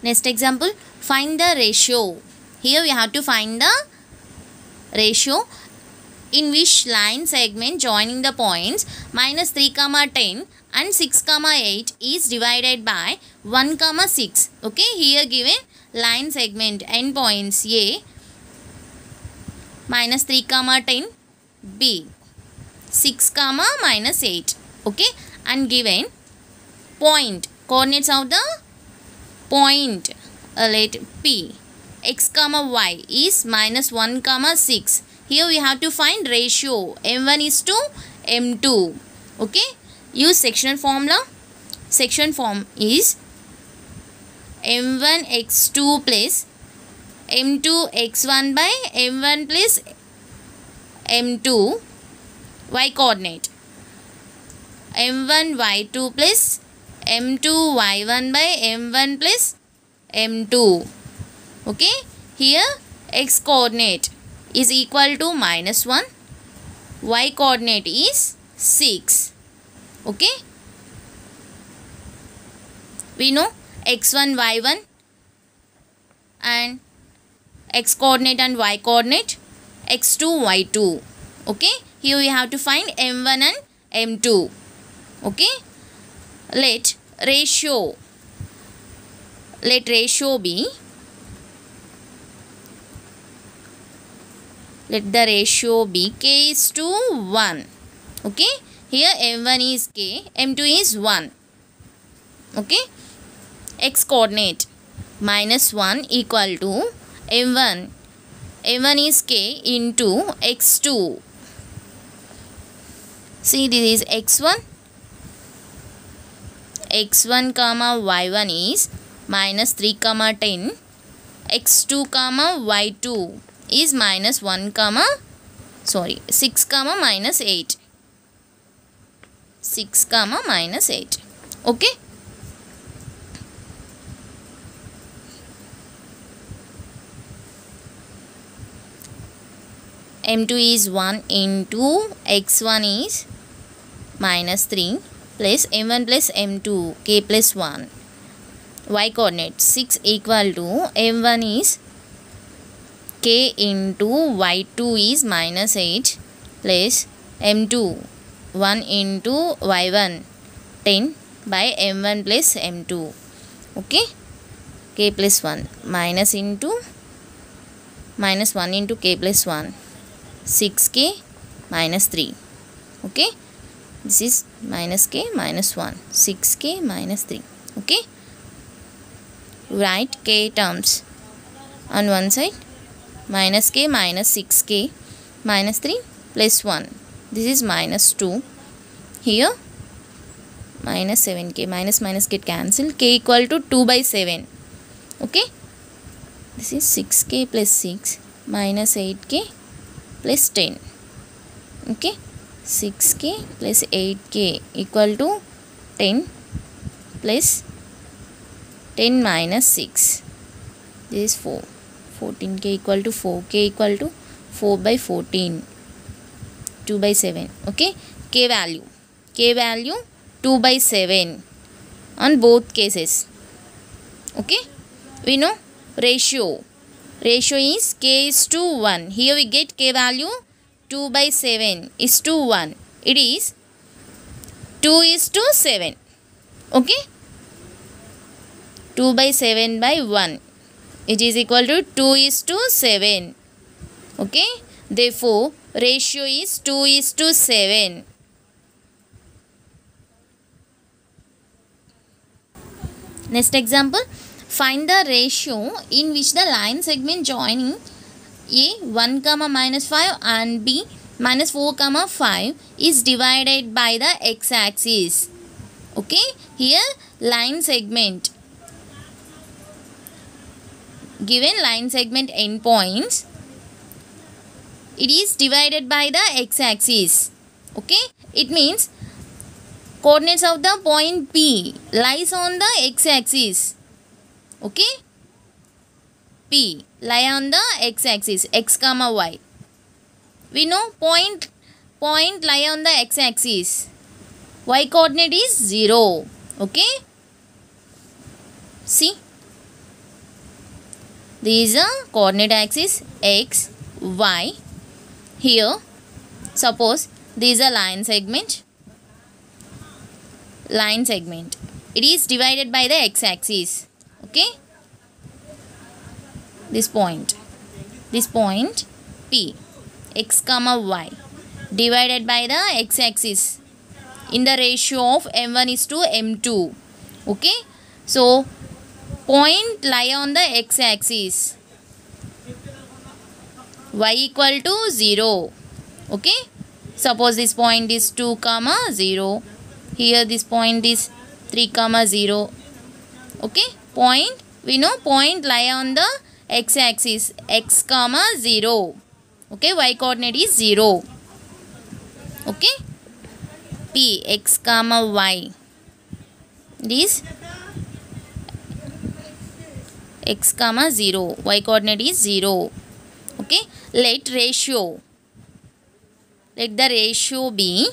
Next example, find the ratio. Here we have to find the ratio in which line segment joining the points minus 3 comma 10 and 6 comma 8 is divided by 1 comma 6. Okay, here given line segment endpoints A minus 3 comma 10, B 6 comma minus 8. Okay, and given point coordinates of the point let P x comma y is minus 1 comma 6. Here we have to find ratio m1 is to m2. Okay, use sectional formula. Section form is m1 x2 plus m2 x1 by m1 plus m2 y coordinate, m1 y2 plus m2 y1 by m1 plus m2. Okay, here x coordinate is equal to minus 1, y coordinate is 6. Okay, we know x1 y1 and x coordinate and y coordinate, x2 y2. Okay, here we have to find m1 and m2. Okay, let ratio be, let the ratio be k is to 1. Okay, here m1 is k, m2 is 1. Okay, x coordinate minus 1 equal to m1 is k into x2. See, this is x1 comma y1 is minus 3 comma 10, x2 comma y2 is minus 6 comma minus 8. 6 comma minus 8. Okay, m2 is 1 into x1 is minus 3 plus m1 plus m2 k plus 1. Y coordinate 6 equal to m1 is k into y2 is minus 8 plus m2 1 into y1 10 by m1 plus m2. Okay, k plus 1 minus 1 into k plus 1, 6k minus 3. Okay, this is minus k minus 1, 6k minus 3. Okay, write k terms on one side, minus k minus 6k minus 3 plus 1. This is minus 2. Here minus 7k, minus get cancelled, k equal to 2 by 7. Okay, this is 6k plus 6 minus 8k plus 10. Okay, 6k plus 8k equal to 10 plus 10 minus 6. This is 4. 14k equal to 4k equal to 4 by 14. 2 by 7. Okay, k value 2 by 7 on both cases. Okay, we know ratio is k is to 1. Here we get k value 2 by 7 is to 1. It is 2 is to 7. Okay, 2 by 7 by 1, it is equal to 2 is to 7. Okay, therefore ratio is 2 is to 7. Next example, find the ratio in which the line segment joining A 1 comma minus 5 and B minus 4 comma 5 is divided by the x-axis. Okay, here line segment, given line segment endpoints, it is divided by the x-axis. Okay, it means coordinates of the point P lies on the x-axis. Okay, P lie on the x-axis, x comma y. We know point lie on the x-axis. Y coordinate is 0. Okay, see, This is a coordinate axis x, y. Here, suppose this is a line segment. Line segment. It is divided by the x-axis. Okay. This point P, x comma y, divided by the x-axis in the ratio of m1 is to m2. Okay. So, point lie on the x-axis. Y equal to 0. Okay. Suppose this point is 2 comma 0. Here this point is 3 comma 0. Okay. Point, we know point lie on the x-axis, x comma 0. Okay. Y coordinate is 0. Okay. P, x comma y. This x comma 0. Y coordinate is 0. Okay. Let the ratio be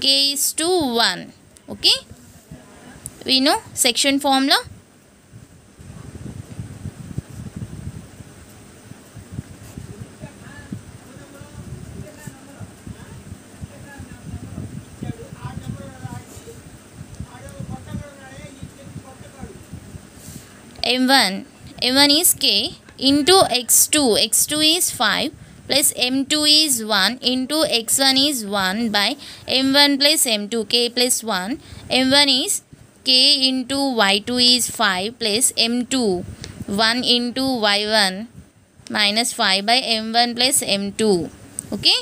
k is to 1. Okay. We know section formula. M1 is k into x2. x2 is 5 plus m2 is 1 into x1 is 1 by m1 plus m2, k plus 1. m1 is k into y2 is 5 plus m2 1 into y1 minus 5 by m1 plus m2. Okay.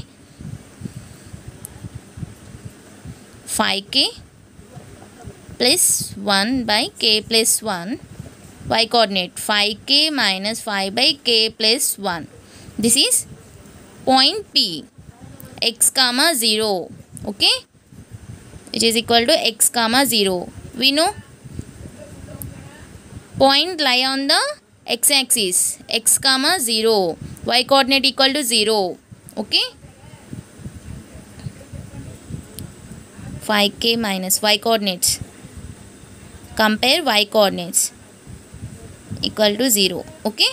5k plus 1 by k plus 1. Y coordinate 5k minus 5 by k plus 1. This is point P, x comma 0. Okay. Which is equal to x comma 0. We know point lie on the x-axis, x comma 0. Y coordinate equal to 0. Okay. 5k minus y coordinates. Compare y coordinates. Equal to 0. Okay.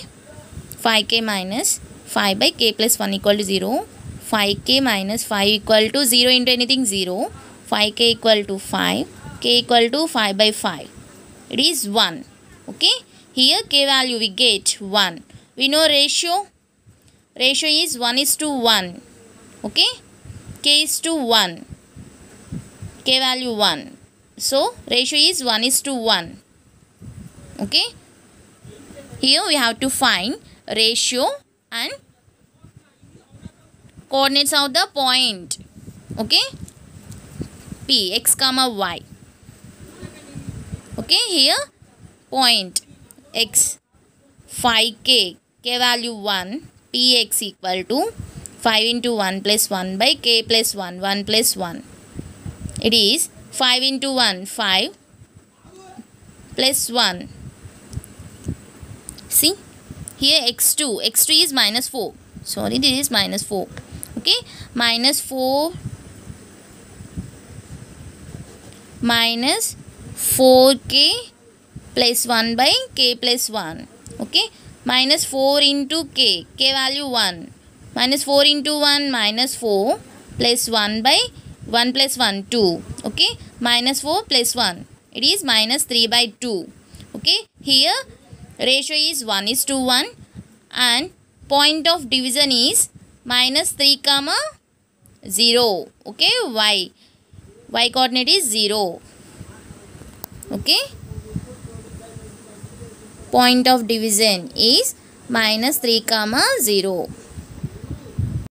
5k minus 5 by k plus 1 equal to 0. 5k minus 5 equal to 0 into anything 0. 5k equal to 5. K equal to 5 by 5. It is 1. Okay. Here k value we get 1. We know ratio. Ratio is 1 is to 1. Okay. K is to 1. K value 1. So, ratio is 1 is to 1. Okay. Here we have to find ratio and coordinates of the point. Okay. P, x comma y. Okay. Here point x 5k, k value 1, px equal to 5 into 1 plus 1 by k plus 1, 1 plus 1. It is 5 into 1, 5 plus 1. See, here x2 is minus 4. Sorry, this is minus 4. Okay, minus 4 minus 4k plus 1 by k plus 1. Okay, minus 4 into k value 1. Minus 4 into 1 minus 4 plus 1 by 1 plus 1 2. Okay, minus 4 plus 1. It is minus 3 by 2. Okay, here ratio is 1 is to 1 and point of division is minus 3 comma 0. Okay, y coordinate is 0. Okay, point of division is minus 3 comma 0.